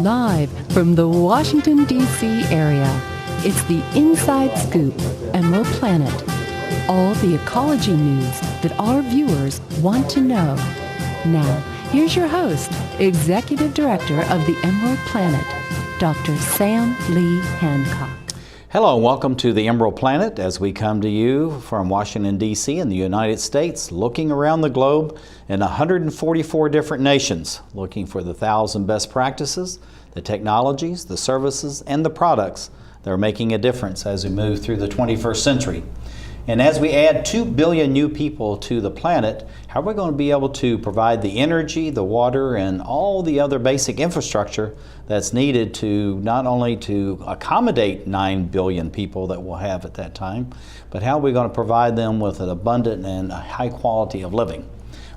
Live from the Washington, D.C. area, it's the Inside Scoop, Emerald Planet. All the ecology news that our viewers want to know. Now, here's your host, Executive Director of the Emerald Planet, Dr. Sam Lee Hancock. Hello and welcome to the Emerald Planet as we come to you from Washington, D.C. in the United States, looking around the globe in 144 different nations, looking for the 1,000 best practices, the technologies, the services, and the products that are making a difference as we move through the 21st century. And as we add 2 billion new people to the planet, how are we going to be able to provide the energy, the water, and all the other basic infrastructure that's needed to not only to accommodate 9 billion people that we'll have at that time, but how are we going to provide them with an abundant and a high quality of living?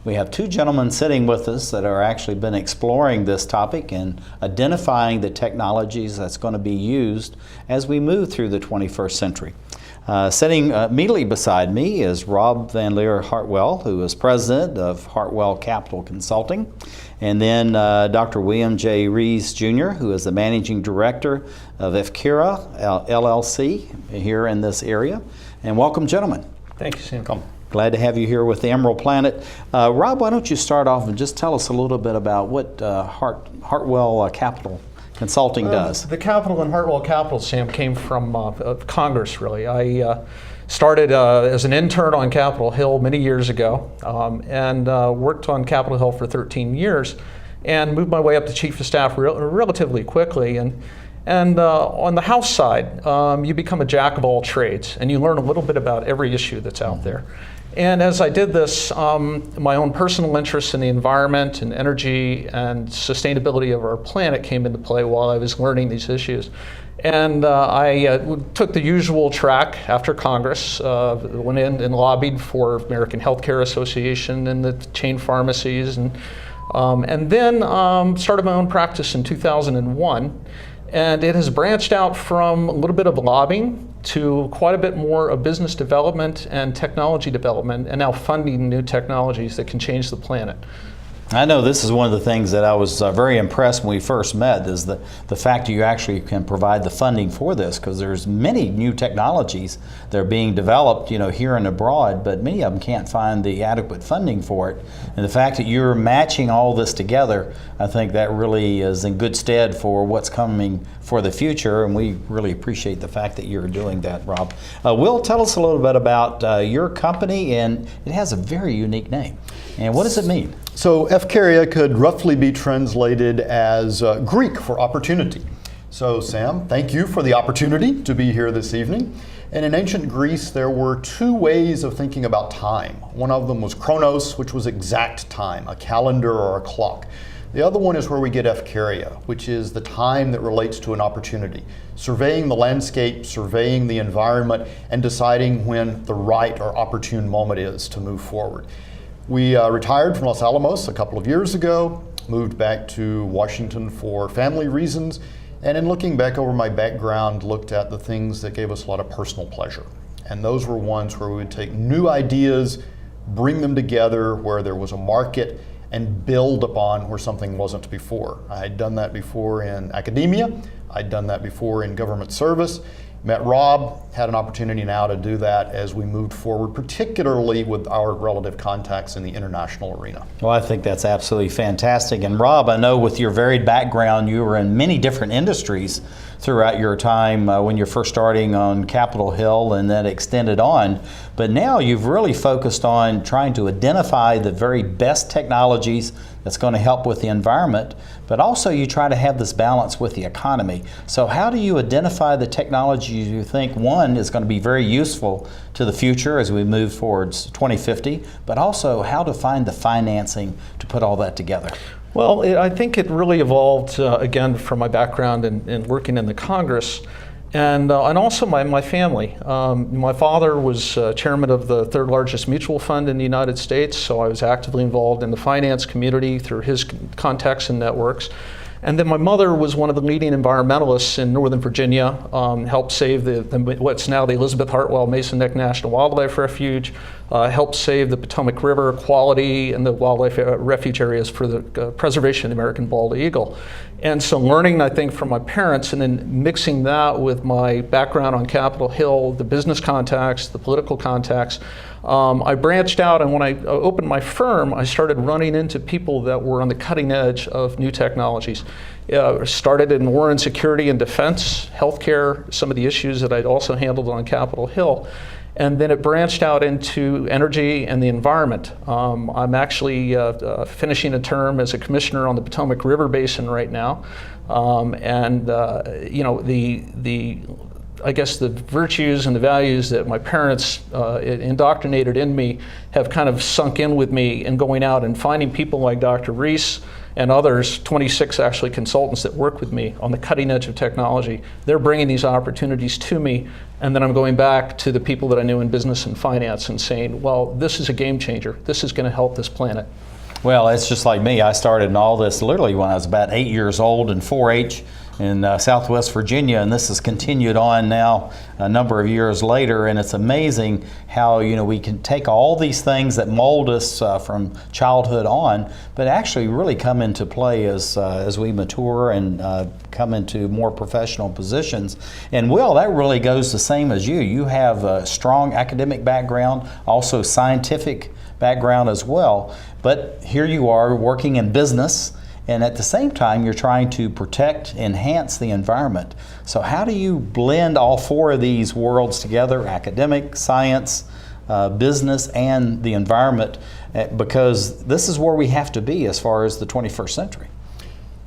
We have two gentlemen sitting with us that are actually been exploring this topic and identifying the technologies that's going to be used as we move through the 21st century. Sitting immediately beside me is Rob Van Leer Hartwell, who is president of Hartwell Capital Consulting, and then Dr. William J. Rees Jr., who is the managing director of Efkera LLC here in this area. And welcome, gentlemen. Thank you, Sam. Glad to have you here with the Emerald Planet. Rob, why don't you start off and just tell us a little bit about what Hartwell Capital Consulting does. The capital in Hartwell Capital, Sam, came from Congress, really. I started as an intern on Capitol Hill many years ago and worked on Capitol Hill for 13 years and moved my way up to Chief of Staff relatively quickly. And on the House side, you become a jack of all trades and you learn a little bit about every issue that's out there. And as I did this, my own personal interest in the environment and energy and sustainability of our planet came into play while I was learning these issues. And I took the usual track after Congress, went in and lobbied for American Healthcare Association and the chain pharmacies, and then started my own practice in 2001. And it has branched out from a little bit of lobbying to quite a bit more of business development and technology development, and now funding new technologies that can change the planet. I know this is one of the things that I was very impressed when we first met, is the fact that you actually can provide the funding for this, because there's many new technologies that are being developed, here and abroad, but many of them can't find the adequate funding for it. And the fact that you're matching all this together, I think that really is in good stead for what's coming for the future, and we really appreciate the fact that you're doing that, Rob. Will, tell us a little bit about your company, and it has a very unique name. And what does it mean? So Efkera could roughly be translated as Greek for opportunity. So Sam, thank you for the opportunity to be here this evening. And in ancient Greece, there were two ways of thinking about time. One of them was chronos, which was exact time, a calendar or a clock. The other one is where we get Efkera, which is the time that relates to an opportunity. Surveying the landscape, surveying the environment, and deciding when the right or opportune moment is to move forward. We retired from Los Alamos a couple of years ago, moved back to Washington for family reasons, and in looking back over my background, looked at the things that gave us a lot of personal pleasure. And those were ones where we would take new ideas, bring them together where there was a market, and build upon where something wasn't before. I had done that before in academia, I'd done that before in government service. Met Rob, had an opportunity now to do that as we moved forward, particularly with our relative contacts in the international arena. Well, I think that's absolutely fantastic. And Rob, I know with your varied background, you were in many different industries throughout your time when you're first starting on Capitol Hill and then extended on. But now you've really focused on trying to identify the very best technologies that's going to help with the environment, but also you try to have this balance with the economy. So how do you identify the technologies you think, one, is going to be very useful to the future as we move towards 2050, but also how to find the financing to put all that together? Well, I think it really evolved, again, from my background in working in the Congress, and also my family. My father was chairman of the third largest mutual fund in the United States, so I was actively involved in the finance community through his contacts and networks. And then my mother was one of the leading environmentalists in Northern Virginia, helped save what's now the Elizabeth Hartwell Mason Neck National Wildlife Refuge, helped save the Potomac River quality and the wildlife refuge areas for the preservation of the American bald eagle. And so learning, I think, from my parents and then mixing that with my background on Capitol Hill, the business contacts, the political contacts, I branched out, and when I opened my firm, I started running into people that were on the cutting edge of new technologies. Started in war and security and defense, healthcare, some of the issues that I'd also handled on Capitol Hill. And then it branched out into energy and the environment. I'm actually finishing a term as a commissioner on the Potomac River Basin right now. You know, I guess the virtues and the values that my parents indoctrinated in me have kind of sunk in with me, and going out and finding people like Dr. Reese and others, 26 actually consultants that work with me on the cutting edge of technology. They're bringing these opportunities to me, and then I'm going back to the people that I knew in business and finance and saying, well, this is a game changer. This is going to help this planet. Well, it's just like me. I started in all this literally when I was about 8 years old in 4-H in Southwest Virginia, and this has continued on now a number of years later. And it's amazing how, you know, we can take all these things that mold us from childhood on, but actually really come into play as we mature and come into more professional positions. And Will, that really goes the same as you. You have a strong academic background, also scientific background as well. But here you are working in business, and at the same time you're trying to protect, enhance the environment. So how do you blend all four of these worlds together, academic, science, business, and the environment? Because this is where we have to be as far as the 21st century.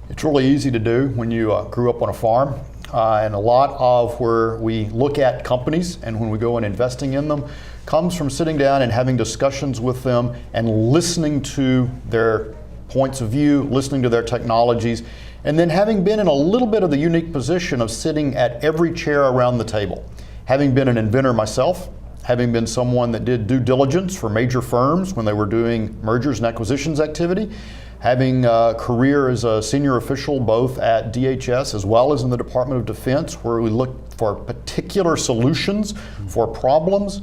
It's really easy to do when you grew up on a farm. And a lot of where we look at companies and when we go in investing in them comes from sitting down and having discussions with them and listening to their points of view, listening to their technologies, and then having been in a little bit of the unique position of sitting at every chair around the table. Having been an inventor myself, having been someone that did due diligence for major firms when they were doing mergers and acquisitions activity, having a career as a senior official both at DHS as well as in the Department of Defense, where we look for particular solutions for problems.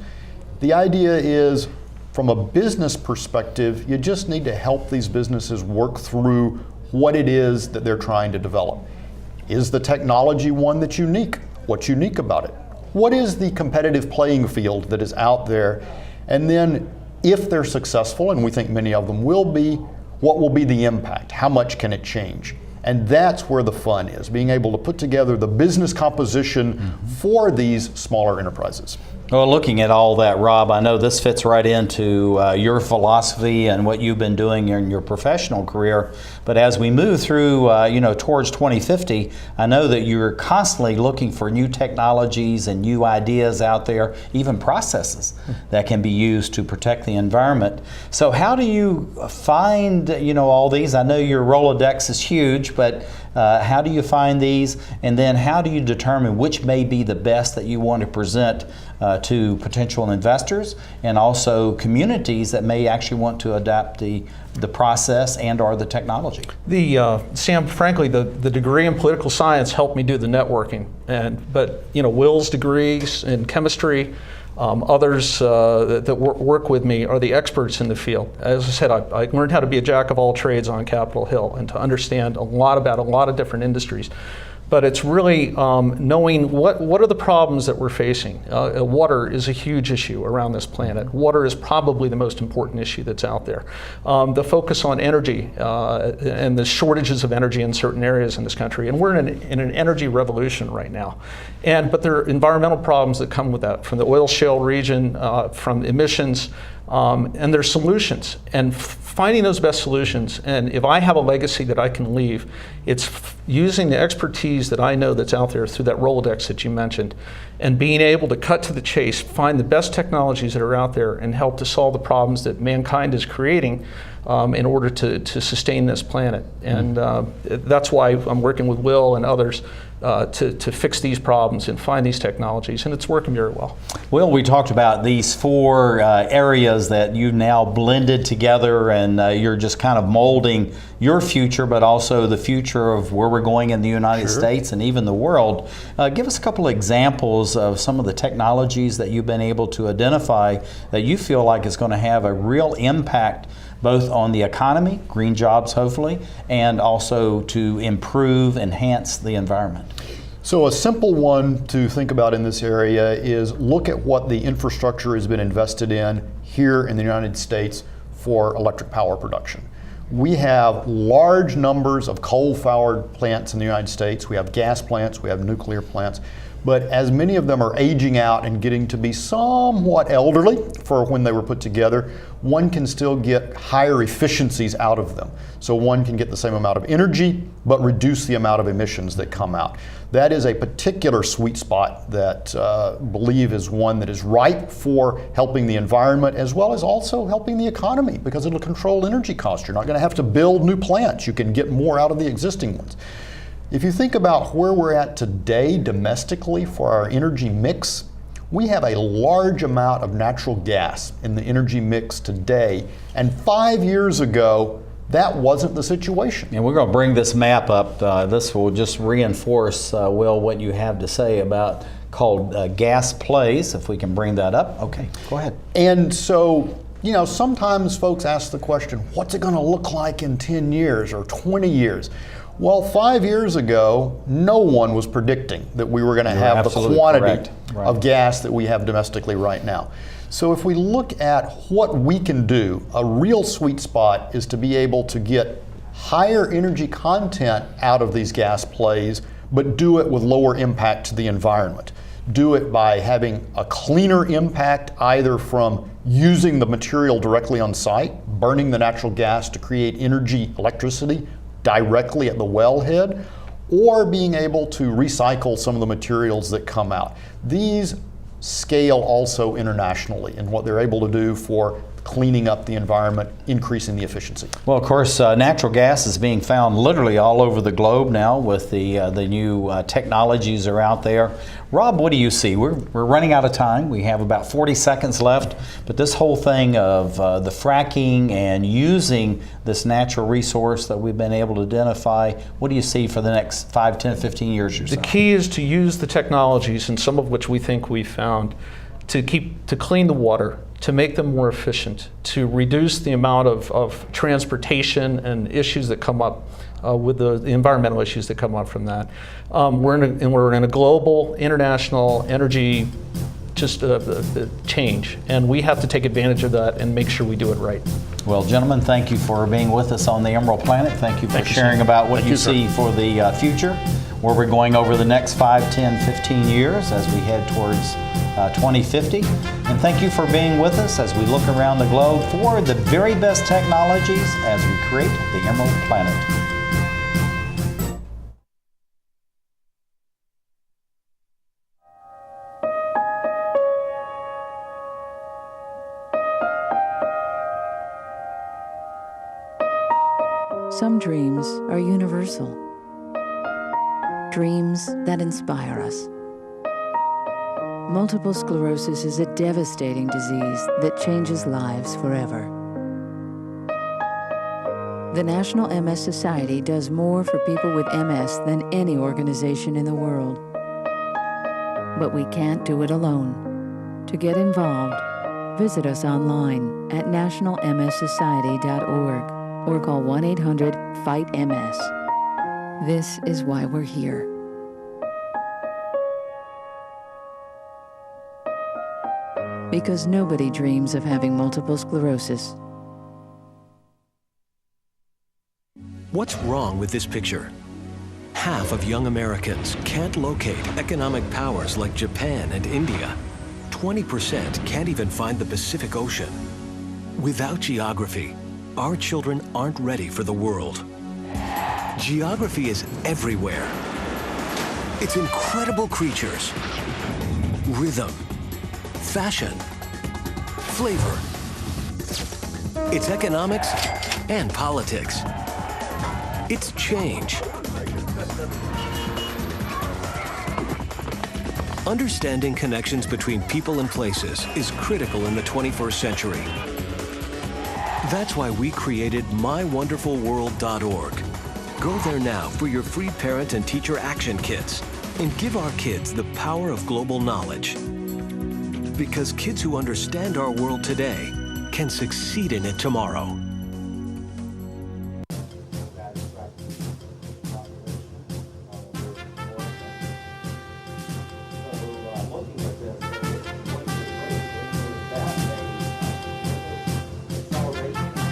The idea is, from a business perspective, you just need to help these businesses work through what it is that they're trying to develop. Is the technology one that's unique? What's unique about it? What is the competitive playing field that is out there? And then if they're successful, and we think many of them will be, what will be the impact? How much can it change? And that's where the fun is, being able to put together the business composition for these smaller enterprises. Well, looking at all that, Rob, I know this fits right into your philosophy and what you've been doing in your professional career. But as we move through, towards 2050, I know that you're constantly looking for new technologies and new ideas out there, even processes that can be used to protect the environment. So how do you find, all these? I know your Rolodex is huge, but how do you find these? And then how do you determine which may be the best that you want to present to potential investors and also communities that may actually want to adapt the process and or the technology? Sam, frankly, the degree in political science helped me do the networking. But Will's degrees in chemistry, others that work with me are the experts in the field. As I said, I learned how to be a jack of all trades on Capitol Hill and to understand a lot about a lot of different industries. But it's really knowing what are the problems that we're facing. Water is a huge issue around this planet. Water is probably the most important issue that's out there. The focus on energy and the shortages of energy in certain areas in this country. And we're in an energy revolution right now. But there are environmental problems that come with that, from the oil shale region, from emissions, and there's solutions. And finding those best solutions, and if I have a legacy that I can leave, it's using the expertise that I know that's out there through that Rolodex that you mentioned, and being able to cut to the chase, find the best technologies that are out there and help to solve the problems that mankind is creating in order to sustain this planet. And that's why I'm working with Will and others to fix these problems and find these technologies, and it's working very well. Well, we talked about these four areas that you've now blended together, and you're just kind of molding your future, but also the future of where we're going in the United States and even the world. Give us a couple of examples of some of the technologies that you've been able to identify that you feel like is going to have a real impact both on the economy, green jobs hopefully, and also to improve, enhance the environment. So a simple one to think about in this area is look at what the infrastructure has been invested in here in the United States for electric power production. We have large numbers of coal-fired plants in the United States. We have gas plants, we have nuclear plants. But as many of them are aging out and getting to be somewhat elderly for when they were put together, one can still get higher efficiencies out of them. So one can get the same amount of energy, but reduce the amount of emissions that come out. That is a particular sweet spot that I believe is one that is ripe for helping the environment as well as also helping the economy, because it'll control energy costs. You're not going to have to build new plants. You can get more out of the existing ones. If you think about where we're at today domestically for our energy mix, we have a large amount of natural gas in the energy mix today, and 5 years ago, that wasn't the situation. And we're going to bring this map up. This will just reinforce, Will, what you have to say about called gas plays, if we can bring that up. Okay, go ahead. And so, you know, sometimes folks ask the question, what's it going to look like in 10 years or 20 years? Well, 5 years ago, no one was predicting that we were going to have the quantity of gas that we have domestically right now. So if we look at what we can do, a real sweet spot is to be able to get higher energy content out of these gas plays, but do it with lower impact to the environment. Do it by having a cleaner impact either from using the material directly on site, burning the natural gas to create energy, electricity, directly at the wellhead, or being able to recycle some of the materials that come out. These scale also internationally in what they're able to do for cleaning up the environment, increasing the efficiency. Well, of course, natural gas is being found literally all over the globe now with the new technologies are out there. Rob, what do you see? We're running out of time. We have about 40 seconds left, but this whole thing of the fracking and using this natural resource that we've been able to identify, what do you see for the next 5, 10, 15 years or so? The key is to use the technologies, and some of which we think we found, to clean the water, to make them more efficient, to reduce the amount of transportation and issues that come up with the environmental issues that come up from that. We're in a global, international energy change, and we have to take advantage of that and make sure we do it right. Well, gentlemen, thank you for being with us on the Emerald Planet. Thank you for sharing about what you see for the future, where we're going over the next 5, 10, 15 years as we head towards 2050. And thank you for being with us as we look around the globe for the very best technologies as we create the Emerald Planet. Some dreams are universal. Dreams that inspire us. Multiple sclerosis is a devastating disease that changes lives forever. The National MS Society does more for people with MS than any organization in the world. But we can't do it alone. To get involved, visit us online at nationalmssociety.org or call 1-800-FIGHT-MS. This is why we're here. Because nobody dreams of having multiple sclerosis. What's wrong with this picture? Half of young Americans can't locate economic powers like Japan and India. 20% can't even find the Pacific Ocean. Without geography, our children aren't ready for the world. Geography is everywhere. It's incredible creatures, rhythm, fashion, flavor. It's economics and politics. It's change. Understanding connections between people and places is critical in the 21st century. That's why we created mywonderfulworld.org. Go there now for your free parent and teacher action kits and give our kids the power of global knowledge. Because kids who understand our world today can succeed in it tomorrow.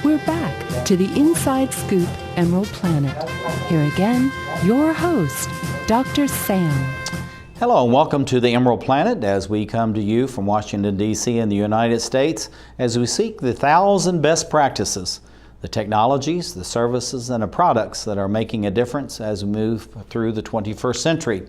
We're back to the Inside Scoop Emerald Planet. Here again, your host, Dr. Sam. Hello and welcome to the Emerald Planet as we come to you from Washington, D.C. in the United States as we seek the 1,000 best practices, the technologies, the services, and the products that are making a difference as we move through the 21st century.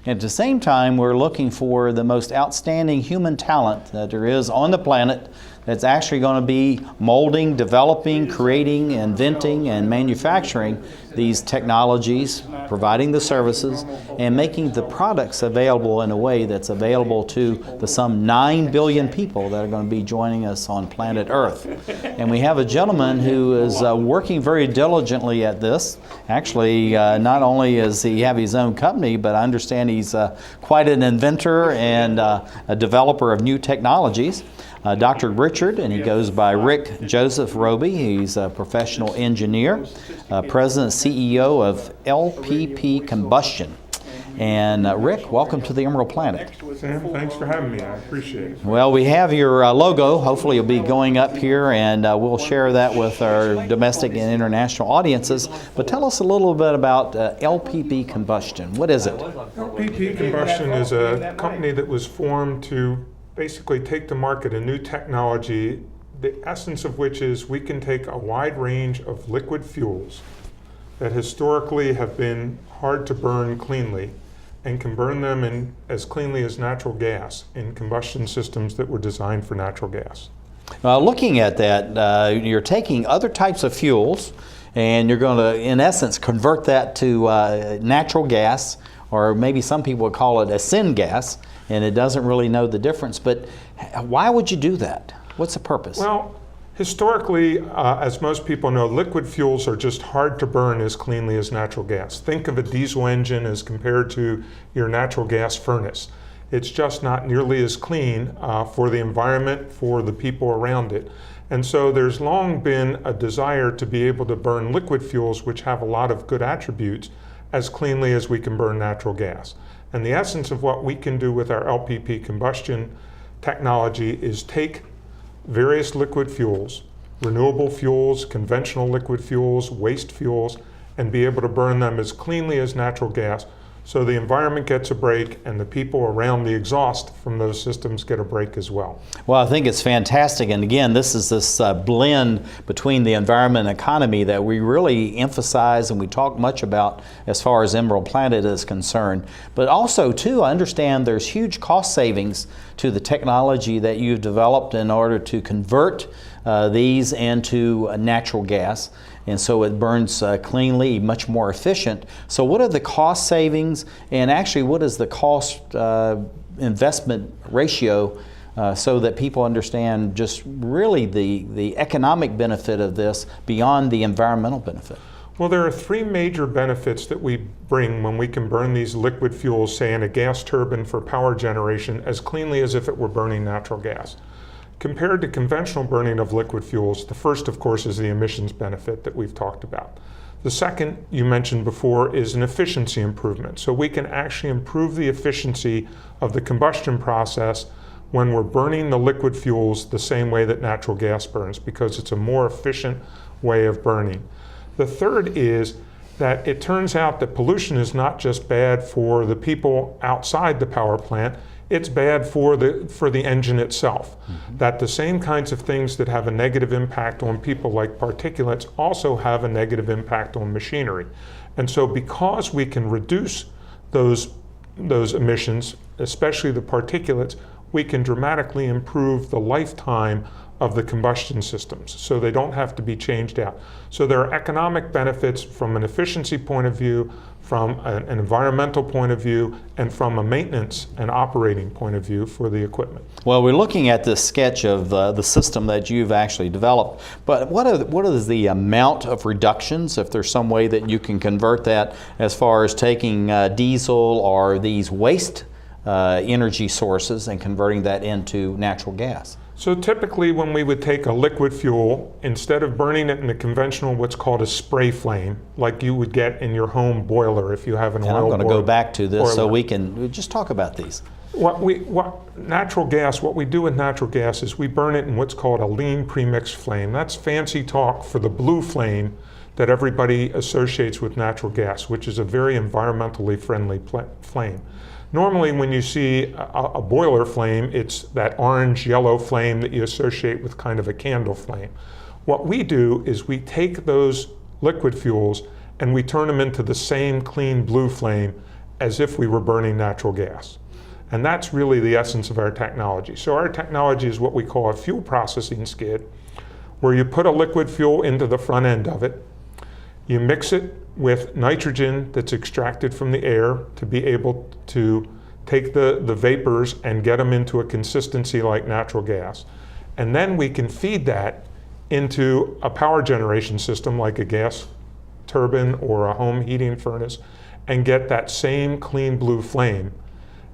And at the same time, we're looking for the most outstanding human talent that there is on the planet that's actually going to be molding, developing, creating, inventing, and manufacturing these technologies, providing the services, and making the products available in a way that's available to the some 9 billion people that are going to be joining us on planet Earth. And we have a gentleman who is working very diligently at this. Actually, not only does he have his own company, but I understand he's quite an inventor and a developer of new technologies. Dr. Richard, and he goes by Rick Joseph Roby. He's a professional engineer, president and CEO of LPP Combustion. And Rick, welcome to the Emerald Planet. Sam, thanks for having me. I appreciate it. Well, we have your logo. Hopefully you'll be going up here, and we'll share that with our domestic and international audiences. But tell us a little bit about LPP Combustion. What is it? LPP Combustion is a company that was formed to basically take to market a new technology, the essence of which is we can take a wide range of liquid fuels that historically have been hard to burn cleanly and can burn them in as cleanly as natural gas in combustion systems that were designed for natural gas. Looking at that, you're taking other types of fuels and you're going to, in essence, convert that to natural gas, or maybe some people would call it a syngas, and it doesn't really know the difference. But why would you do that? What's the purpose? Well, historically, as most people know, liquid fuels are just hard to burn as cleanly as natural gas. Think of a diesel engine as compared to your natural gas furnace. It's just not nearly as clean for the environment, for the people around it. And so there's long been a desire to be able to burn liquid fuels, which have a lot of good attributes, as cleanly as we can burn natural gas. And the essence of what we can do with our LPP combustion technology is take various liquid fuels, renewable fuels, conventional liquid fuels, waste fuels, and be able to burn them as cleanly as natural gas, so the environment gets a break and the people around the exhaust from those systems get a break as well. Well, I think it's fantastic. And again, this is this blend between the environment and economy that we really emphasize and we talk much about as far as Emerald Planet is concerned. But also, too, I understand there's huge cost savings to the technology that you've developed in order to convert these into natural gas. And so it burns cleanly, much more efficient. So what are the cost savings, and actually what is the cost investment ratio so that people understand just really the economic benefit of this beyond the environmental benefit? Well, there are three major benefits that we bring when we can burn these liquid fuels, say in a gas turbine for power generation, as cleanly as if it were burning natural gas. Compared to conventional burning of liquid fuels, the first, of course, is the emissions benefit that we've talked about. The second, you mentioned before, is an efficiency improvement. So we can actually improve the efficiency of the combustion process when we're burning the liquid fuels the same way that natural gas burns, because it's a more efficient way of burning. The third is that it turns out that pollution is not just bad for the people outside the power plant, it's bad for the engine itself. Mm-hmm. That the same kinds of things that have a negative impact on people, like particulates, also have a negative impact on machinery. And so because we can reduce those emissions, especially the particulates, we can dramatically improve the lifetime of the combustion systems, so they don't have to be changed out. So there are economic benefits from an efficiency point of view, from an environmental point of view, and from a maintenance and operating point of view for the equipment. Well, we're looking at this sketch of the system that you've actually developed, but what is the amount of reductions, if there's some way that you can convert that as far as taking diesel or these waste energy sources and converting that into natural gas? So typically when we would take a liquid fuel, instead of burning it in the conventional what's called a spray flame, like you would get in your home boiler if you have an oil boiler. And I'm going to go back to this so we can just talk about these. What we do with natural gas is we burn it in what's called a lean premix flame. That's fancy talk for the blue flame that everybody associates with natural gas, which is a very environmentally friendly flame. Normally when you see a boiler flame, it's that orange-yellow flame that you associate with kind of a candle flame. What we do is we take those liquid fuels and we turn them into the same clean blue flame as if we were burning natural gas. And that's really the essence of our technology. So our technology is what we call a fuel processing skid, where you put a liquid fuel into the front end of it, you mix it with nitrogen that's extracted from the air to be able to take the vapors and get them into a consistency like natural gas. And then we can feed that into a power generation system like a gas turbine or a home heating furnace and get that same clean blue flame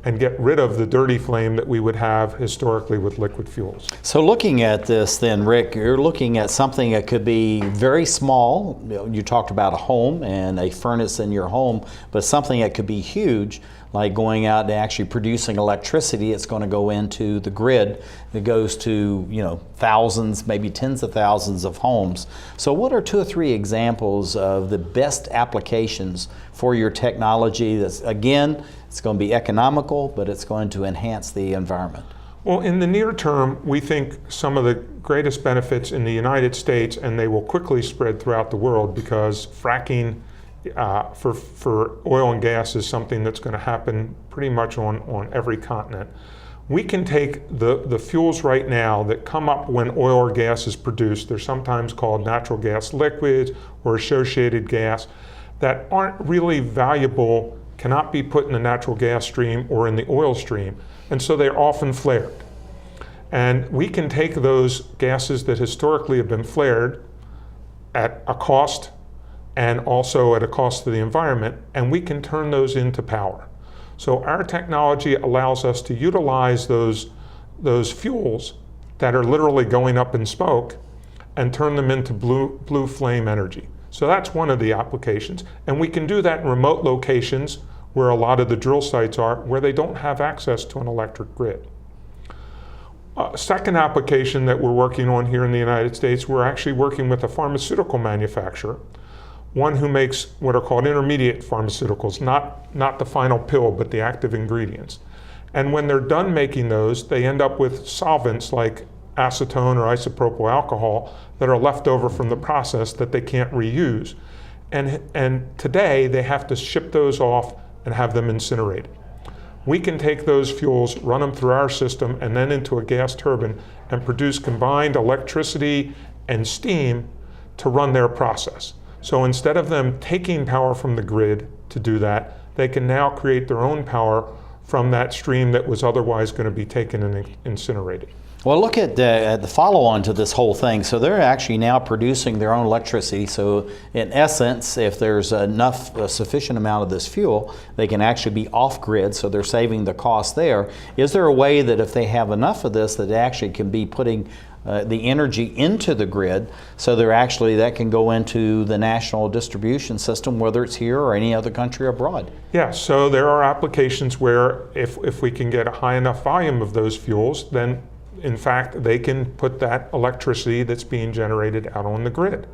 and get rid of the dirty flame that we would have historically with liquid fuels. So looking at this then, Rick, you're looking at something that could be very small. You talked about a home and a furnace in your home, but something that could be huge, like going out and actually producing electricity. It's going to go into the grid that goes to, thousands, maybe tens of thousands of homes. So what are 2 or 3 examples of the best applications for your technology that's, again, it's going to be economical, but it's going to enhance the environment? Well, in the near term, we think some of the greatest benefits in the United States, and they will quickly spread throughout the world, because fracking for oil and gas is something that's going to happen pretty much on every continent. We can take the fuels right now that come up when oil or gas is produced. They're sometimes called natural gas liquids or associated gas that aren't really valuable, cannot be put in the natural gas stream or in the oil stream, and so they're often flared. And we can take those gases that historically have been flared at a cost and also at a cost to the environment, and we can turn those into power. So our technology allows us to utilize those fuels that are literally going up in smoke and turn them into blue flame energy. So that's one of the applications. And we can do that in remote locations where a lot of the drill sites are, where they don't have access to an electric grid. Second application that we're working on here in the United States, we're actually working with a pharmaceutical manufacturer, one who makes what are called intermediate pharmaceuticals, not the final pill, but the active ingredients. And when they're done making those, they end up with solvents like acetone or isopropyl alcohol that are left over from the process that they can't reuse. And today they have to ship those off and have them incinerated. We can take those fuels, run them through our system, and then into a gas turbine and produce combined electricity and steam to run their process. So instead of them taking power from the grid to do that, they can now create their own power from that stream that was otherwise going to be taken and incinerated. Well, look at the follow-on to this whole thing. So they're actually now producing their own electricity. So in essence, if there's a sufficient amount of this fuel, they can actually be off-grid, so they're saving the cost there. Is there a way that if they have enough of this, that they actually can be putting the energy into the grid, so that can go into the national distribution system, whether it's here or any other country abroad? Yeah, so there are applications where if we can get a high enough volume of those fuels, then in fact they can put that electricity that's being generated out on the grid.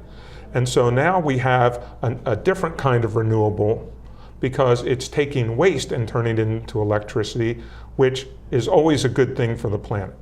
And so now we have a different kind of renewable, because it's taking waste and turning it into electricity, which is always a good thing for the planet.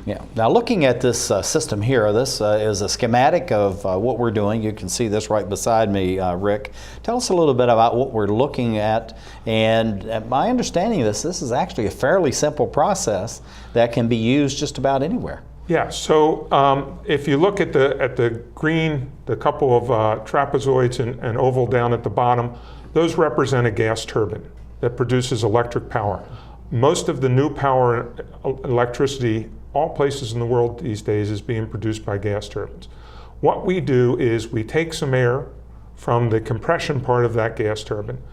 Yeah. Now looking at this system here, this is a schematic of what we're doing. You can see this right beside me, Rick. Tell us a little bit about what we're looking at. And my understanding of this is actually a fairly simple process that can be used just about anywhere. Yeah, so if you look at the green, the couple of trapezoids and oval down at the bottom, those represent a gas turbine that produces electric power. Most of the new power and electricity, all places in the world these days, is being produced by gas turbines. What we do is we take some air from the compression part of that gas turbine,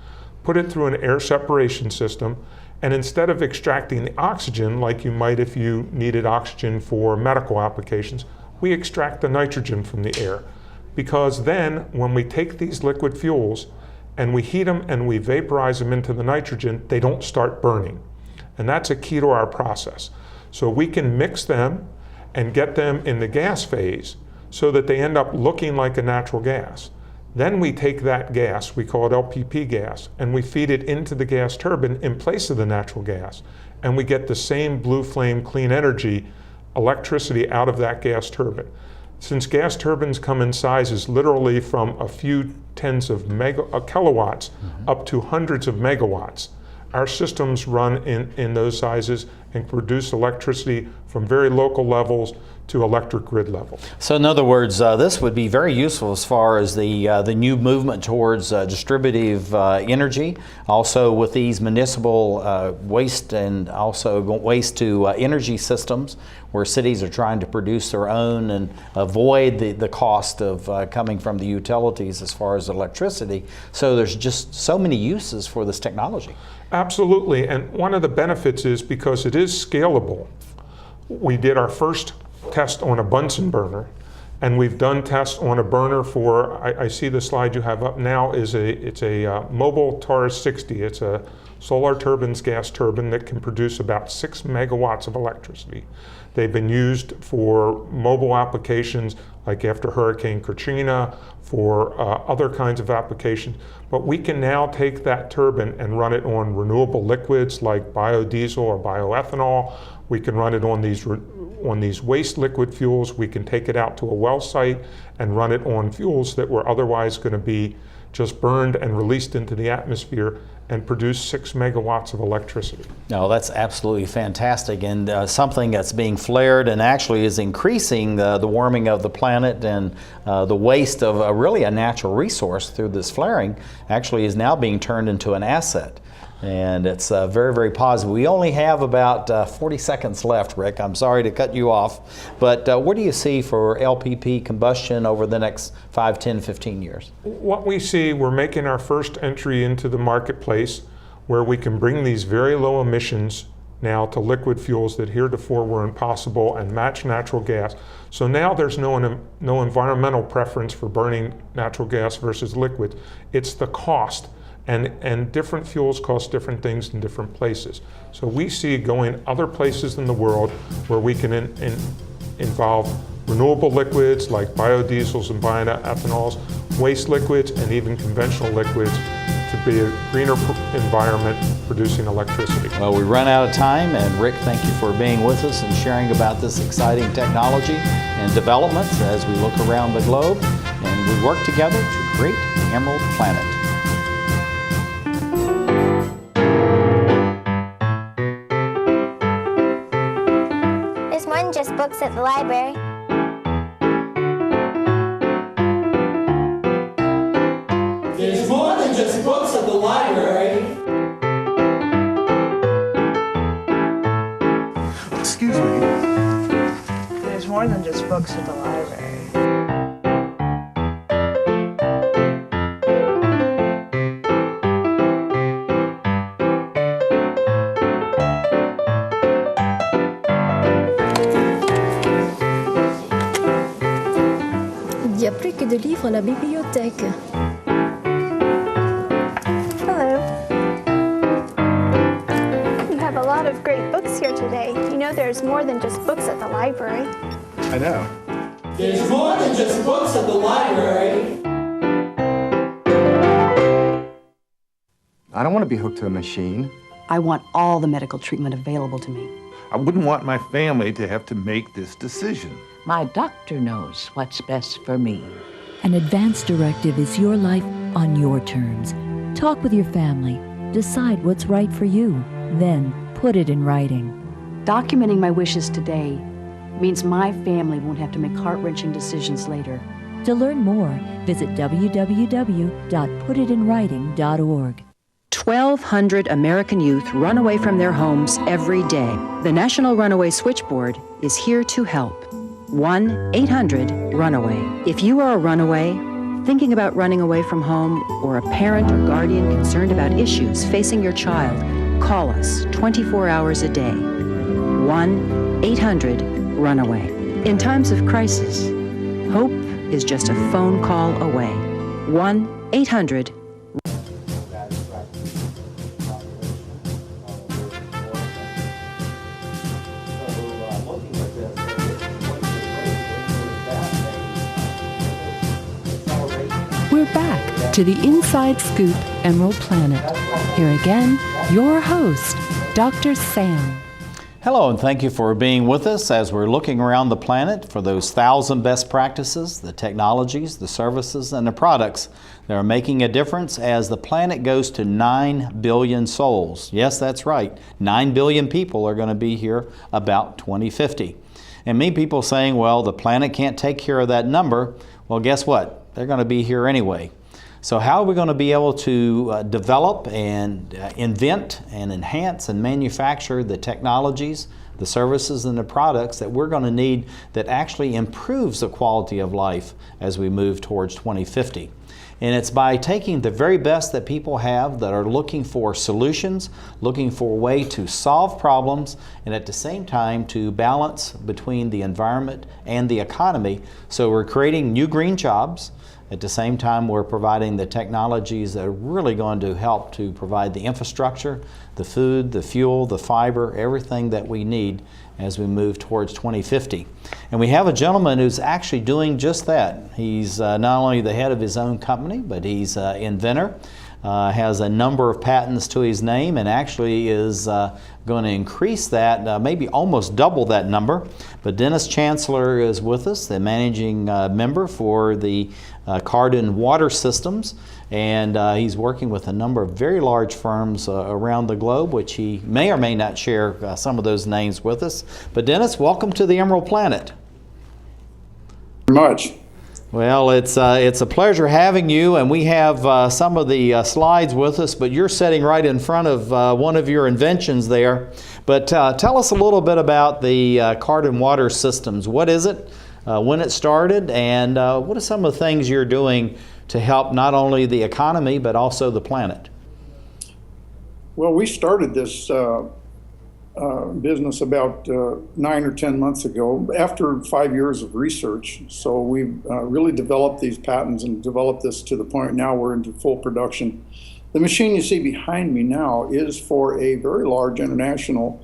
put it through an air separation system, and instead of extracting the oxygen like you might if you needed oxygen for medical applications, we extract the nitrogen from the air. Because then when we take these liquid fuels and we heat them and we vaporize them into the nitrogen, they don't start burning. And that's a key to our process. So we can mix them and get them in the gas phase so that they end up looking like a natural gas. Then we take that gas, we call it LPP gas, and we feed it into the gas turbine in place of the natural gas. And we get the same blue flame clean energy electricity out of that gas turbine. Since gas turbines come in sizes literally from a few tens of kilowatts up to hundreds of megawatts, our systems run in those sizes and produce electricity from very local levels to electric grid level. So in other words, this would be very useful as far as the new movement towards distributive energy, also with these municipal waste and also waste to energy systems where cities are trying to produce their own and avoid the cost of coming from the utilities as far as electricity. So there's just so many uses for this technology. Absolutely, and one of the benefits is because it is scalable. We did our first test on a Bunsen burner, and we've done tests on a burner for, I see the slide you have up now, it's a mobile Taurus 60. It's a Solar Turbines gas turbine that can produce about 6 megawatts of electricity. They've been used for mobile applications like after Hurricane Katrina, for other kinds of applications. But we can now take that turbine and run it on renewable liquids like biodiesel or bioethanol. We can run it on these waste liquid fuels. We can take it out to a well site and run it on fuels that were otherwise going to be just burned and released into the atmosphere and produce 6 megawatts of electricity. No, that's absolutely fantastic, and something that's being flared and actually is increasing the warming of the planet, and the waste of really a natural resource through this flaring actually is now being turned into an asset. And it's very, very positive. We only have about 40 seconds left, Rick. I'm sorry to cut you off, but what do you see for LPP combustion over the next 5, 10, 15 years? What we see, we're making our first entry into the marketplace where we can bring these very low emissions now to liquid fuels that heretofore were impossible and match natural gas. So now there's no environmental preference for burning natural gas versus liquid. It's the cost. And different fuels cost different things in different places. So we see going other places in the world where we can involve renewable liquids like biodiesels and bioethanols, waste liquids, and even conventional liquids to be a greener environment producing electricity. Well, we run out of time, and Rick, thank you for being with us and sharing about this exciting technology and developments as we look around the globe and we work together to create the Emerald Planet. Just books at the library. There's more than just books at the library. Excuse me. There's more than just books at the library. Il y a plus que de livres à la bibliothèque. Hello. You have a lot of great books here today. You know there's more than just books at the library. I know. There's more than just books at the library. I don't want to be hooked to a machine. I want all the medical treatment available to me. I wouldn't want my family to have to make this decision. My doctor knows what's best for me. An advance directive is your life on your terms. Talk with your family. Decide what's right for you. Then put it in writing. Documenting my wishes today means my family won't have to make heart-wrenching decisions later. To learn more, visit www.putitinwriting.org. 1,200 American youth run away from their homes every day. The National Runaway Switchboard is here to help. 1-800-RUNAWAY. If you are a runaway, thinking about running away from home, or a parent or guardian concerned about issues facing your child, call us 24 hours a day. 1-800-RUNAWAY. In times of crisis, hope is just a phone call away. 1-800-RUNAWAY. We're back to the Inside Scoop Emerald Planet. Here again, your host, Dr. Sam. Hello, and thank you for being with us as we're looking around the planet for those 1,000 best practices, the technologies, the services, and the products that are making a difference as the planet goes to 9 billion souls. Yes, that's right. 9 billion people are going to be here about 2050. And many people saying, well, the planet can't take care of that number. Well, guess what? They're going to be here anyway. So how are we going to be able to develop and invent and enhance and manufacture the technologies, the services, and the products that we're going to need that actually improves the quality of life as we move towards 2050? And it's by taking the very best that people have that are looking for solutions, looking for a way to solve problems, and at the same time to balance between the environment and the economy. So we're creating new green jobs. At the same time, we're providing the technologies that are really going to help to provide the infrastructure, the food, the fuel, the fiber, everything that we need as we move towards 2050. And we have a gentleman who's actually doing just that. He's not only the head of his own company, but he's an inventor, has a number of patents to his name, and actually is going to increase that, maybe almost double that number. But Dennis Chancellor is with us, the managing member for the Cardin Water Systems, and he's working with a number of very large firms around the globe, which he may or may not share some of those names with us. But Dennis, welcome to the Emerald Planet. Very much. Well, it's a pleasure having you, and we have some of the slides with us, but you're sitting right in front of one of your inventions there. But tell us a little bit about the Cardin Water Systems. What is it, when it started, and what are some of the things you're doing to help not only the economy, but also the planet? Well, we started this business about 9 or 10 months ago after 5 years of research. So we've really developed these patents and developed this to the point now we're into full production. The machine you see behind me now is for a very large international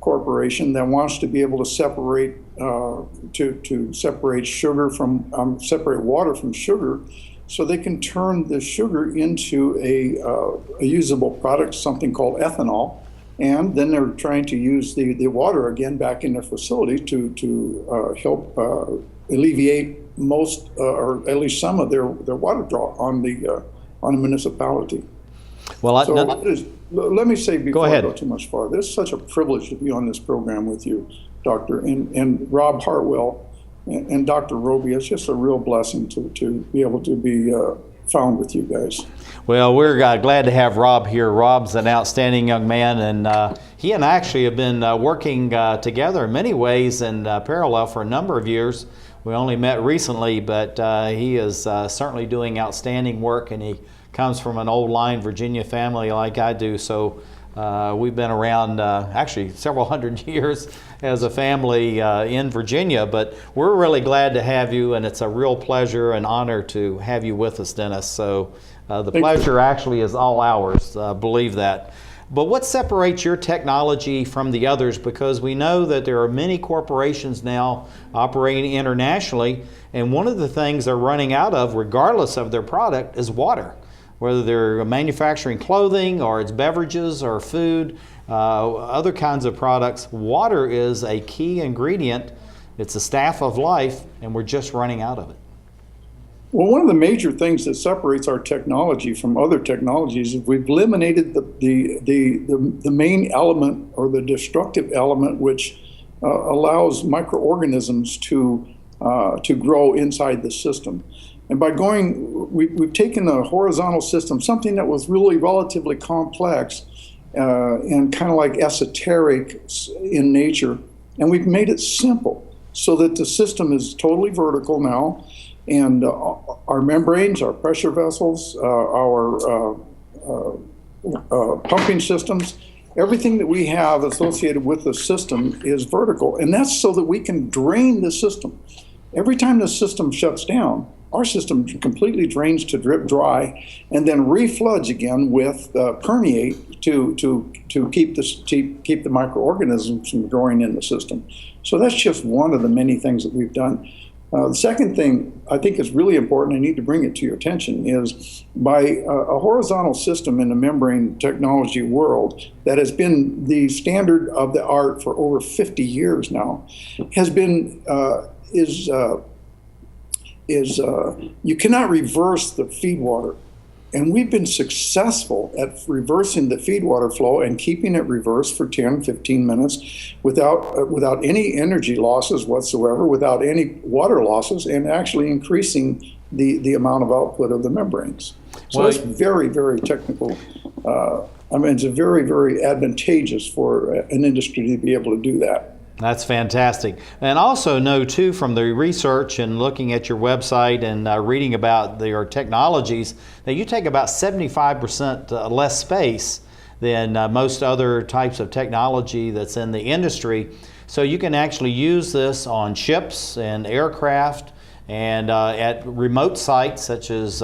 corporation that wants to be able to separate to separate sugar from separate water from sugar, so they can turn the sugar into a usable product, something called ethanol. And then they're trying to use the water again back in their facility to help alleviate most, or at least some of their water draw on the municipality. Well, so let me say before I go too much farther, it's such a privilege to be on this program with you, Doctor, and Rob Hartwell and Dr. Roby. It's just a real blessing to be able to be found with you guys. Well, we're glad to have Rob here. Rob's an outstanding young man, and he and I actually have been working together in many ways in parallel for a number of years. We only met recently, but he is certainly doing outstanding work, and he comes from an old line Virginia family like I do, so we've been around actually several hundred years as a family in Virginia, but we're really glad to have you, and it's a real pleasure and honor to have you with us, Dennis. So the pleasure actually is all ours, believe that. But what separates your technology from the others? Because we know that there are many corporations now operating internationally, and one of the things they're running out of, regardless of their product, is water. Whether they're manufacturing clothing or it's beverages or food, other kinds of products, water is a key ingredient. It's a staff of life, and we're just running out of it. Well, one of the major things that separates our technology from other technologies is we've eliminated the main element or the destructive element, which allows microorganisms to grow inside the system. And by we've taken a horizontal system, something that was really relatively complex and kind of like esoteric in nature, and we've made it simple so that the system is totally vertical now, and our membranes, our pressure vessels, our pumping systems, everything that we have associated with the system is vertical, and that's so that we can drain the system. Every time the system shuts down, our system completely drains to drip dry, and then refloods again with permeate to keep the microorganisms from growing in the system. So that's just one of the many things that we've done. The second thing I think is really important, I need to bring it to your attention, is by a horizontal system in the membrane technology world that has been the standard of the art for over 50 years now, has been, you cannot reverse the feed water. And we've been successful at reversing the feed water flow and keeping it reversed for 10, 15 minutes without any energy losses whatsoever, without any water losses, and actually increasing the amount of output of the membranes. So well, it's very, very technical. It's very, very advantageous for an industry to be able to do that. That's fantastic. And also know too from the research and looking at your website and reading about your technologies that you take about 75% less space than most other types of technology that's in the industry. So you can actually use this on ships and aircraft and at remote sites such as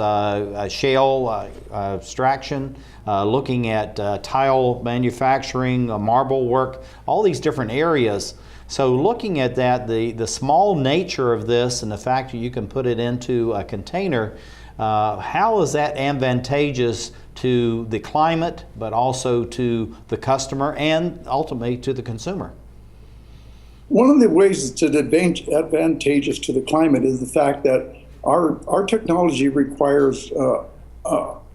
shale extraction, looking at tile manufacturing, marble work, all these different areas. So looking at that, the small nature of this and the fact that you can put it into a container, how is that advantageous to the climate, but also to the customer and ultimately to the consumer? One of the ways it's advantageous to the climate is the fact that our technology requires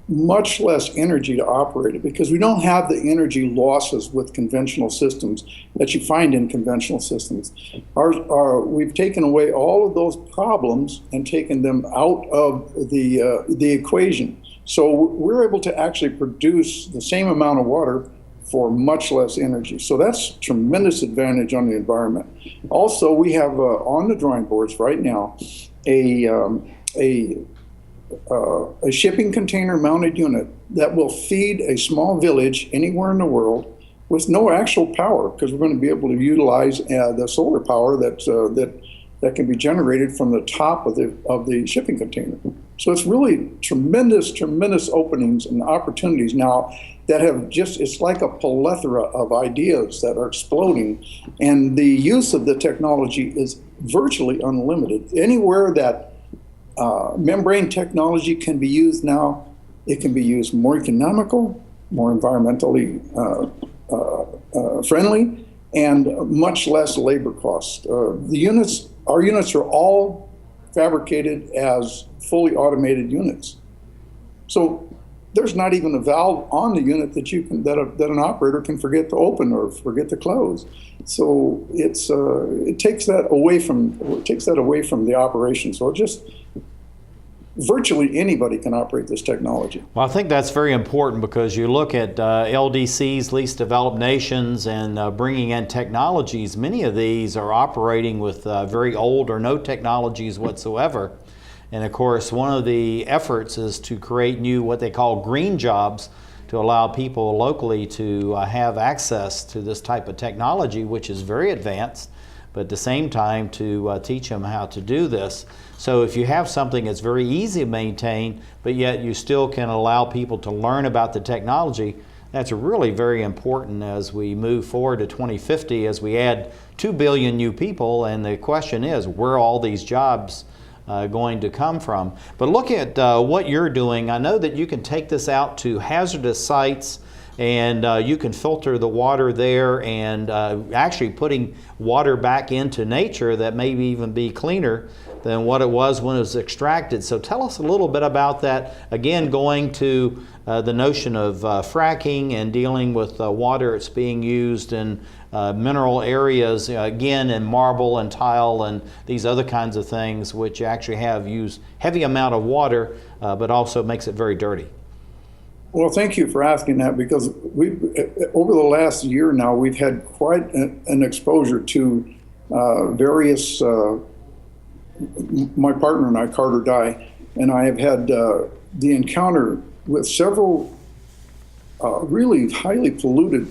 much less energy to operate it, because we don't have the energy losses with conventional systems that you find in conventional systems. We've taken away all of those problems and taken them out of the equation. So we're able to actually produce the same amount of water for much less energy. So that's a tremendous advantage on the environment. Also, we have on the drawing boards right now a shipping container mounted unit that will feed a small village anywhere in the world with no actual power, because we're going to be able to utilize the solar power that can be generated from the top of the shipping container. So it's really tremendous openings and opportunities now that have it's like a plethora of ideas that are exploding, and the use of the technology is virtually unlimited. Anywhere that membrane technology can be used now, it can be used more economical, more environmentally friendly, and much less labor costs. Our units are all fabricated as fully automated units. So there's not even a valve on the unit that that an operator can forget to open or forget to close. So it takes that away from the operation. So virtually anybody can operate this technology. Well, I think that's very important, because you look at LDCs, least developed nations, and bringing in technologies. Many of these are operating with very old or no technologies whatsoever. And of course, one of the efforts is to create new, what they call green jobs, to allow people locally to have access to this type of technology, which is very advanced, but at the same time to teach them how to do this. So if you have something that's very easy to maintain, but yet you still can allow people to learn about the technology, that's really very important as we move forward to 2050, as we add 2 billion new people, and the question is, where are all these jobs going to come from? But look at what you're doing. I know that you can take this out to hazardous sites, and you can filter the water there, and actually putting water back into nature that may even be cleaner than what it was when it was extracted. So tell us a little bit about that. Again, going to the notion of fracking and dealing with water that's being used in mineral areas, again in marble and tile and these other kinds of things, which actually have used heavy amount of water, but also makes it very dirty. Well, thank you for asking that, because over the last year now, we've had quite an exposure to various, my partner and I, Carter Dye, and I have had the encounter with several really highly polluted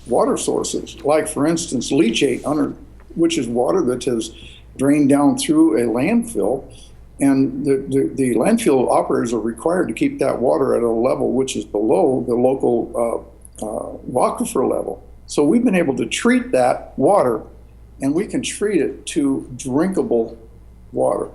water sources, like, for instance, leachate, which is water that has drained down through a landfill. And the landfill operators are required to keep that water at a level which is below the local aquifer level. So we've been able to treat that water, and we can treat it to drinkable water.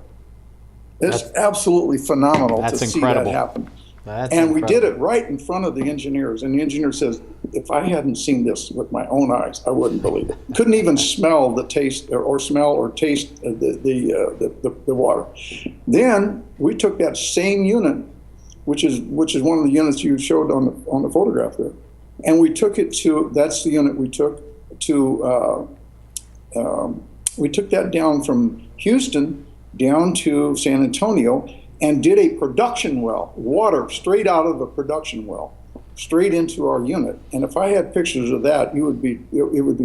It's absolutely phenomenal to see that happen. And we did it right in front of the engineers. And the engineer says, if I hadn't seen this with my own eyes, I wouldn't believe it. Couldn't even smell the taste or smell or taste the water. Then we took that same unit, which is one of the units you showed on the photograph there, and we took it to, that's the unit we took to, we took that down from Houston down to San Antonio, and did a production well, water straight out of the production well, straight into our unit. And if I had pictures of that, it would be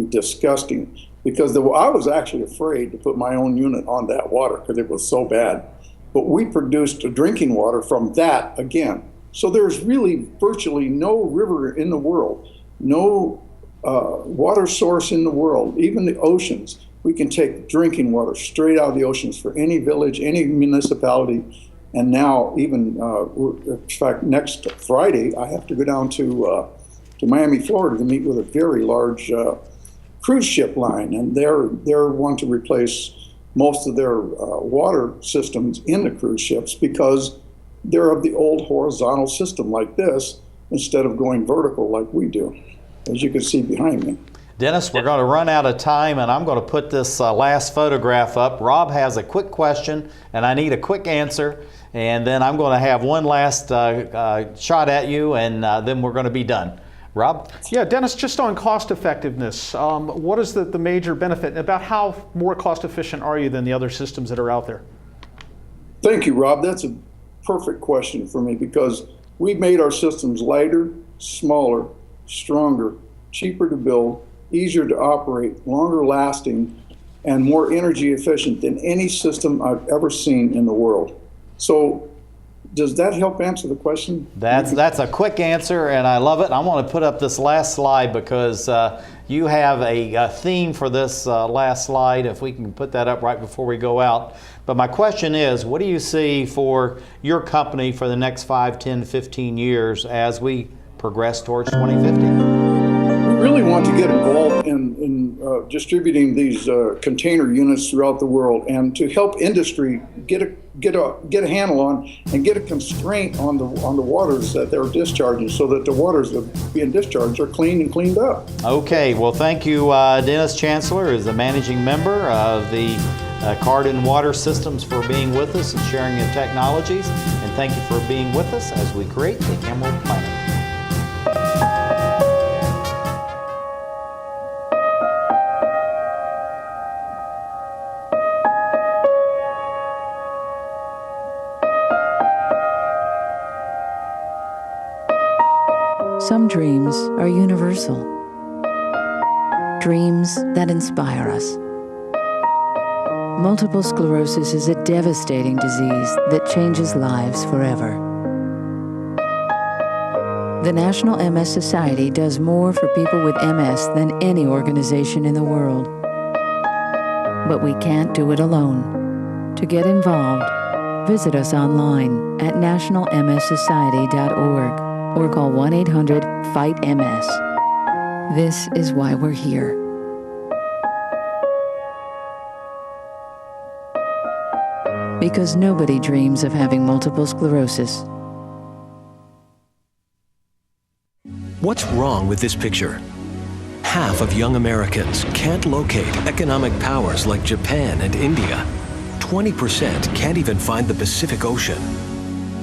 disgusting, because I was actually afraid to put my own unit on that water because it was so bad. But we produced drinking water from that again. So there's really virtually no river in the world, no water source in the world, even the oceans. We can take drinking water straight out of the oceans for any village, any municipality. And now, even in fact, next Friday, I have to go down to Miami, Florida, to meet with a very large cruise ship line, and they're wanting to replace most of their water systems in the cruise ships because they're of the old horizontal system like this instead of going vertical like we do, as you can see behind me. Dennis, we're going to run out of time, and I'm going to put this last photograph up. Rob has a quick question, and I need a quick answer. And then I'm going to have one last shot at you, and then we're going to be done. Rob? Yeah, Dennis, just on cost effectiveness, what is the major benefit, and about how more cost efficient are you than the other systems that are out there? Thank you, Rob. That's a perfect question for me, because we've made our systems lighter, smaller, stronger, cheaper to build, easier to operate, longer lasting, and more energy efficient than any system I've ever seen in the world. So does that help answer the question? That's a quick answer, and I love it. I want to put up this last slide because you have a theme for this last slide, if we can put that up right before we go out. But my question is, what do you see for your company for the next 5, 10, 15 years as we progress towards 2050? We really want to get involved in distributing these container units throughout the world, and to help industry get a handle on and get a constraint on the waters that they're discharging, so that the waters that are being discharged are clean and cleaned up. Okay, well, thank you, Dennis Chancellor, as the managing member of the Cardin Water Systems, for being with us and sharing your technologies, and thank you for being with us as we create the Emerald Planet. Some dreams are universal. Dreams that inspire us. Multiple sclerosis is a devastating disease that changes lives forever. The National MS Society does more for people with MS than any organization in the world. But we can't do it alone. To get involved, visit us online at nationalmssociety.org. or call 1-800-FIGHT-MS. This is why we're here. Because nobody dreams of having multiple sclerosis. What's wrong with this picture? Half of young Americans can't locate economic powers like Japan and India. 20% can't even find the Pacific Ocean.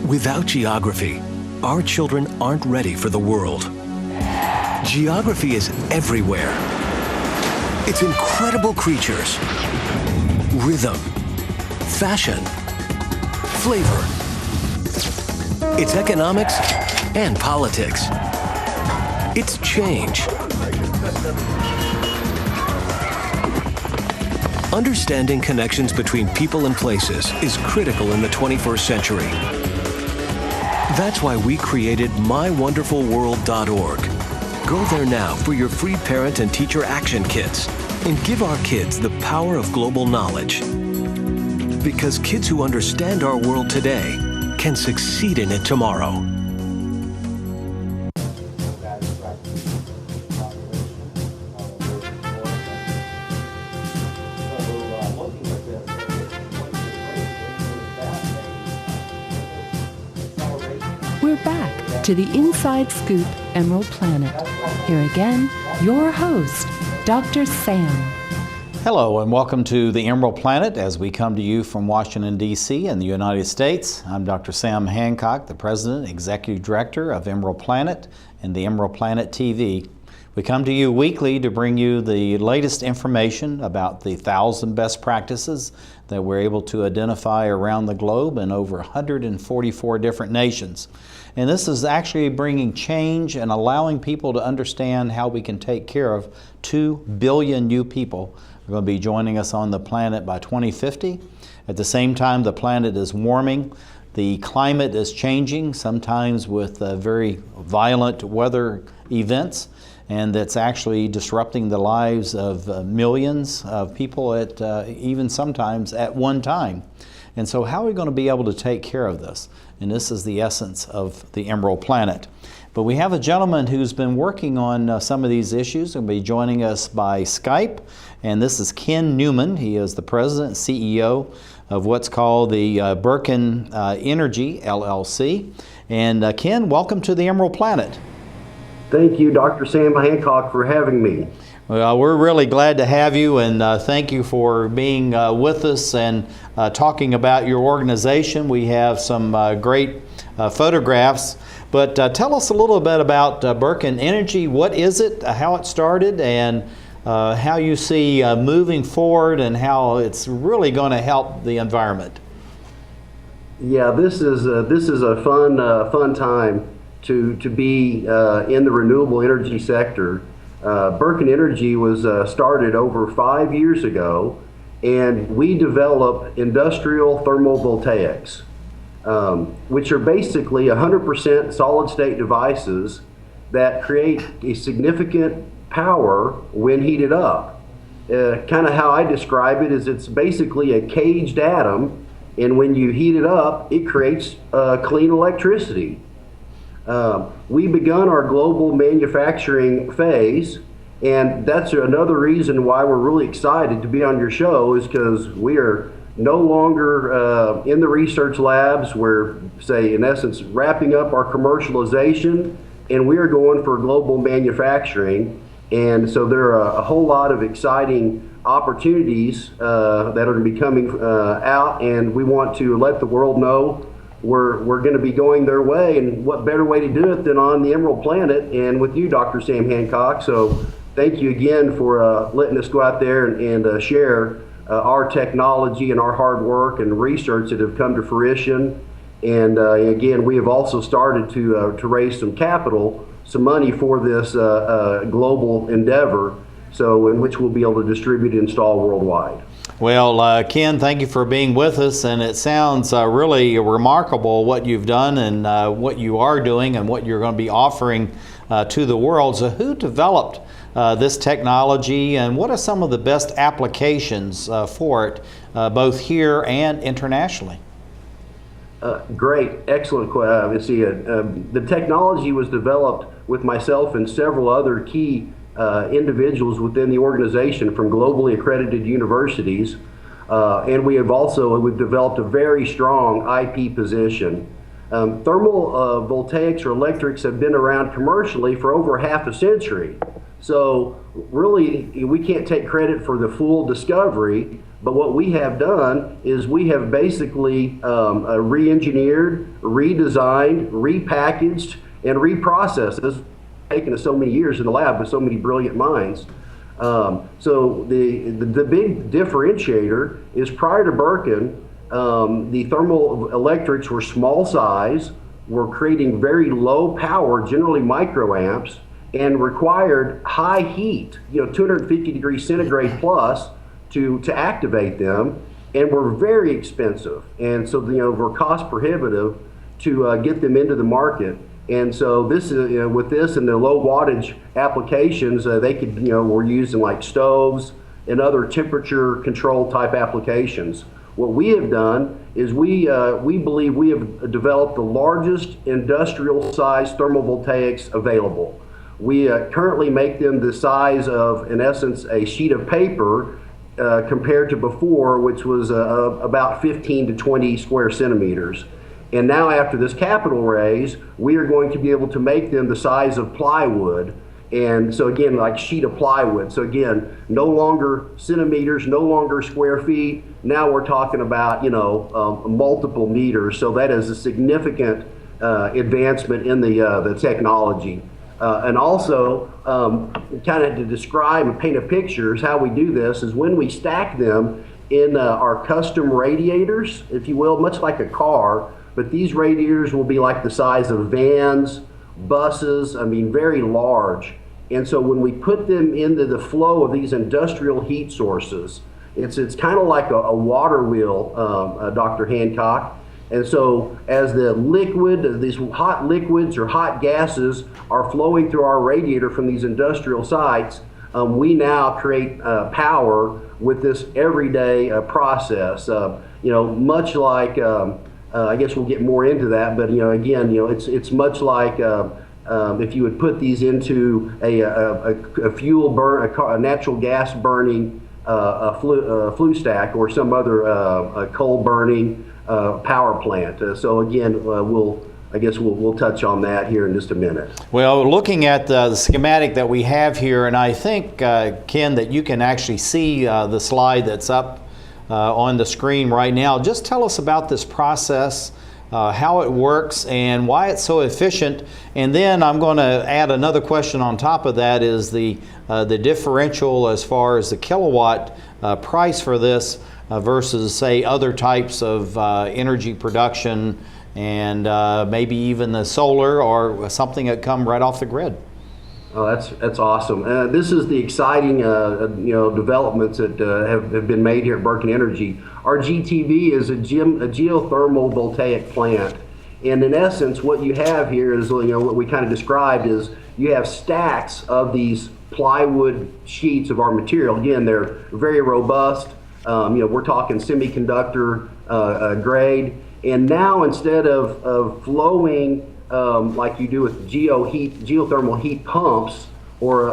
Without geography, our children aren't ready for the world. Geography is everywhere. It's incredible creatures, rhythm, fashion, flavor. It's economics and politics. It's change. Understanding connections between people and places is critical in the 21st century. That's why we created mywonderfulworld.org. Go there now for your free parent and teacher action kits and give our kids the power of global knowledge. Because kids who understand our world today can succeed in it tomorrow. We're back to the Inside Scoop Emerald Planet. Here again, your host, Dr. Sam. Hello and welcome to the Emerald Planet as we come to you from Washington, D.C. in the United States. I'm Dr. Sam Hancock, the President, Executive Director of Emerald Planet and the Emerald Planet TV. We come to you weekly to bring you the latest information about the 1,000 best practices that we're able to identify around the globe in over 144 different nations. And this is actually bringing change and allowing people to understand how we can take care of 2 billion new people who are going to be joining us on the planet by 2050. At the same time, the planet is warming. The climate is changing, sometimes with very violent weather events, and that's actually disrupting the lives of millions of people at even sometimes at one time. And so how are we going to be able to take care of this? And this is the essence of the Emerald Planet. But we have a gentleman who's been working on some of these issues and will be joining us by Skype. And this is Ken Newman. He is the president and CEO of what's called the Birkin Energy, LLC. And Ken, welcome to the Emerald Planet. Thank you, Dr. Sam Hancock, for having me. Well, we're really glad to have you, and thank you for being with us and talking about your organization. We have some great photographs, but tell us a little bit about Birkin Energy. What is it, how it started, and how you see moving forward and how it's really going to help the environment. Yeah, this is a fun time to be in the renewable energy sector. Birkin Energy was started over 5 years ago, and we develop industrial thermovoltaics, which are basically 100% solid-state devices that create a significant power when heated up. Kind of how I describe it is it's basically a caged atom, and when you heat it up, it creates clean electricity. We've begun our global manufacturing phase, and that's another reason why we're really excited to be on your show, is because we are no longer in the research labs. We're, say, in essence, wrapping up our commercialization, and we are going for global manufacturing. And so there are a whole lot of exciting opportunities that are going to be coming out, and we want to let the world know we're going to be going their way, and what better way to do it than on the Emerald Planet and with you, Dr. Sam Hancock. So thank you again for letting us go out there and share our technology and our hard work and research that have come to fruition. And again, we have also started to raise some capital, some money for this global endeavor, so in which we'll be able to distribute and install worldwide. Well, Ken, thank you for being with us, and it sounds really remarkable what you've done and what you are doing and what you're going to be offering to the world. So who developed this technology, and what are some of the best applications for it, both here and internationally? Great, excellent question. The technology was developed with myself and several other key individuals within the organization from globally accredited universities, and we've developed a very strong IP position. Thermal voltaics or electrics have been around commercially for over half a century, so really we can't take credit for the full discovery, But what we have done is we have basically re-engineered, redesigned, repackaged, and reprocessed. It's taken us so many years in the lab with so many brilliant minds. So the big differentiator is prior to Birkin, the thermal electrics were small size, were creating very low power, generally microamps, and required high heat, 250 degrees centigrade plus to activate them, and were very expensive. And so, were cost prohibitive to get them into the market. And so this is, with this and the low wattage applications, they could, were used in like stoves and other temperature control type applications. What we have done is we believe we have developed the largest industrial size thermovoltaics available. We currently make them the size of, in essence, a sheet of paper compared to before, which was about 15 to 20 square centimeters. And now after this capital raise, we are going to be able to make them the size of plywood. And so again, like sheet of plywood. So again, no longer centimeters, no longer square feet. Now we're talking about, multiple meters. So that is a significant advancement in the technology. And also, kind of to describe and paint a picture is how we do this is when we stack them in our custom radiators, if you will, much like a car, but these radiators will be like the size of vans, buses, very large. And so when we put them into the flow of these industrial heat sources, it's kind of like a water wheel, Dr. Hancock. And so as the liquid, these hot liquids or hot gases are flowing through our radiator from these industrial sites, we now create power with this everyday process. Much like, I guess we'll get more into that, but again, it's much like if you would put these into a fuel burn, a natural gas burning flue stack or some other coal burning power plant. So again, we'll touch on that here in just a minute. Well, looking at the schematic that we have here, and I think, Ken, that you can actually see the slide that's up on the screen right now. Just tell us about this process, how it works, and why it's so efficient. And then I'm going to add another question on top of that is the differential as far as the kilowatt price for this versus, say, other types of energy production and maybe even the solar or something that come right off the grid. Oh, that's awesome. This is the exciting developments that have been made here at Birkin Energy. Our GTV is a geothermal voltaic plant, and in essence, what you have here is what we kind of described is you have stacks of these plywood sheets of our material. Again, they're very robust. We're talking semiconductor grade, and now instead of flowing like you do with geothermal heat pumps, or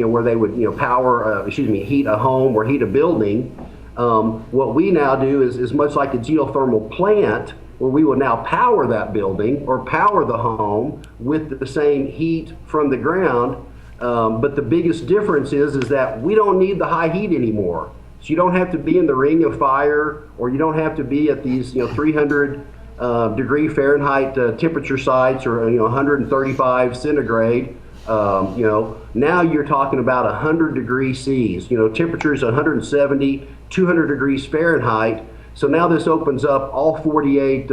where they would heat a home or heat a building. What we now do is much like a geothermal plant, where we will now power that building or power the home with the same heat from the ground. But the biggest difference is that we don't need the high heat anymore. So you don't have to be in the ring of fire, or you don't have to be at these 300 degree Fahrenheit temperature sites, or 135 centigrade. Now you're talking about 100 degrees C's. Temperatures 170, 200 degrees Fahrenheit. So now this opens up all 48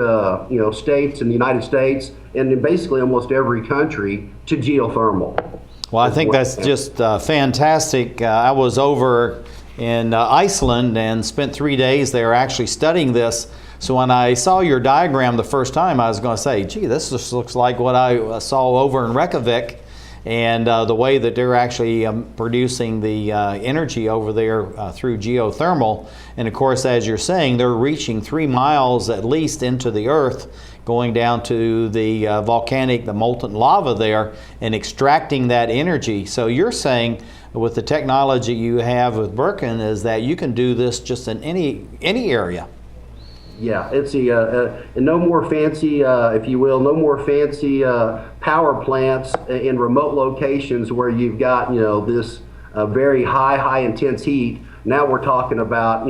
states in the United States, and in basically almost every country, to geothermal. Well, I think that's just fantastic. I was over in Iceland and spent 3 days there actually studying this. So when I saw your diagram the first time, I was going to say, gee, this just looks like what I saw over in Reykjavik, and the way that they're actually producing the energy over there through geothermal. And of course, as you're saying, they're reaching 3 miles at least into the earth, going down to the the molten lava there, and extracting that energy. So you're saying with the technology you have with Birkin is that you can do this just in any area. Yeah, it's no more fancy, if you will, no more fancy power plants in remote locations where you've got this very high intense heat. Now we're talking about,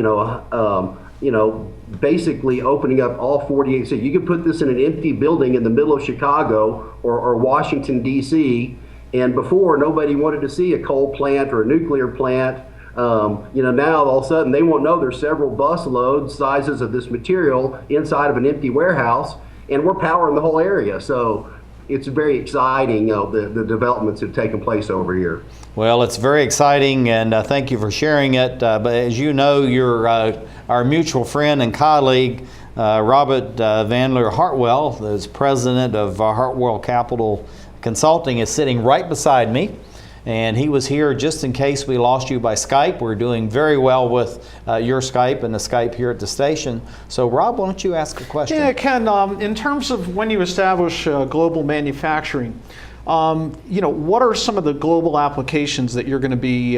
basically opening up all 48 cities. You could put this in an empty building in the middle of Chicago or Washington, D.C., and before, nobody wanted to see a coal plant or a nuclear plant. Now all of a sudden they won't know there's several bus loads sizes of this material inside of an empty warehouse, and we're powering the whole area. So it's very exciting, the developments that have taken place over here. Well, it's very exciting, and thank you for sharing it. But as you know, you're our mutual friend and colleague, Robert Vanler Hartwell, who's president of Hartwell Capital Consulting, is sitting right beside me. And he was here just in case we lost you by Skype. We're doing very well with your Skype and the Skype here at the station. So Rob, why don't you ask a question? Yeah, Ken, in terms of when you establish global manufacturing, what are some of the global applications that you're going to be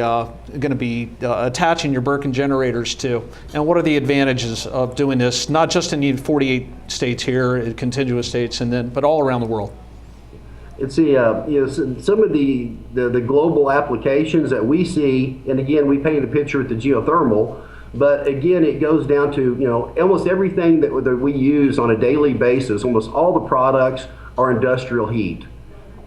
attaching your Birkin generators to, and what are the advantages of doing this, not just in the 48 states here, contiguous states, but all around the world? It's some of the global applications that we see, and again, we painted a picture with the geothermal, but again, it goes down to, almost everything that we use on a daily basis, almost all the products are industrial heat.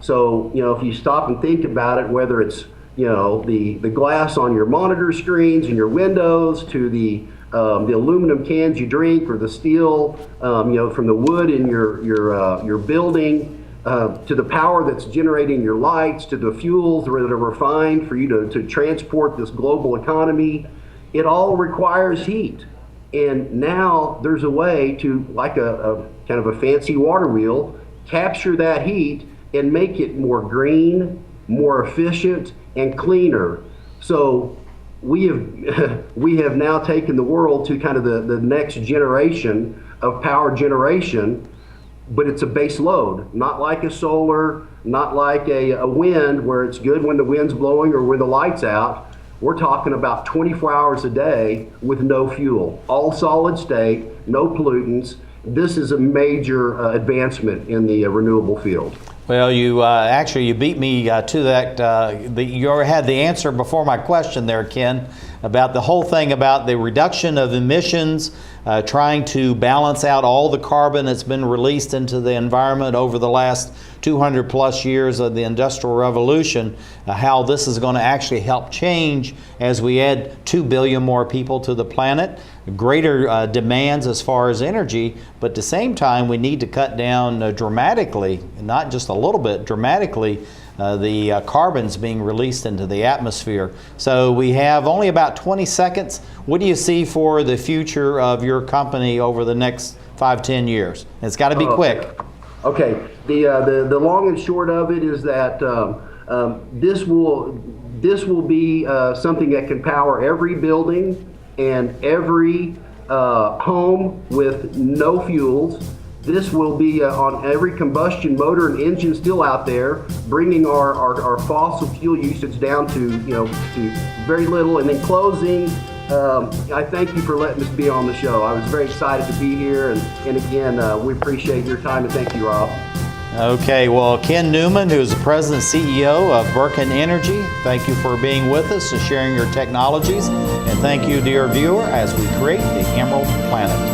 So, if you stop and think about it, whether it's, the glass on your monitor screens and your windows, to the aluminum cans you drink, or the steel, from the wood in your building, to the power that's generating your lights, to the fuels that are refined for you to transport this global economy, it all requires heat. And now there's a way to, like a kind of a fancy water wheel, capture that heat and make it more green, more efficient, and cleaner. So we have now taken the world to kind of the next generation of power generation, but it's a base load, not like a solar, not like a wind where it's good when the wind's blowing or when the light's out. We're talking about 24 hours a day with no fuel, all solid state, no pollutants. This is a major advancement in the renewable field. Well, you beat me to that. You already had the answer before my question there, Ken, about the whole thing about the reduction of emissions, trying to balance out all the carbon that's been released into the environment over the last 200 plus years of the Industrial Revolution, how this is going to actually help change as we add 2 billion more people to the planet, greater demands as far as energy, but at the same time we need to cut down dramatically, not just a little bit, dramatically, the carbons being released into the atmosphere. So we have only about 20 seconds. What do you see for the future of your company over the next 5-10 years? It's got to be quick. Okay. The long and short of it is that this will be something that can power every building and every home with no fuels. This will be on every combustion motor and engine still out there, bringing our fossil fuel usage down to very little. And in closing, I thank you for letting us be on the show. I was very excited to be here, and again, we appreciate your time, and thank you, Rob. Okay, well, Ken Newman, who's the President and CEO of Birkin Energy, thank you for being with us and sharing your technologies, and thank you, dear viewer, as we create the Emerald Planet.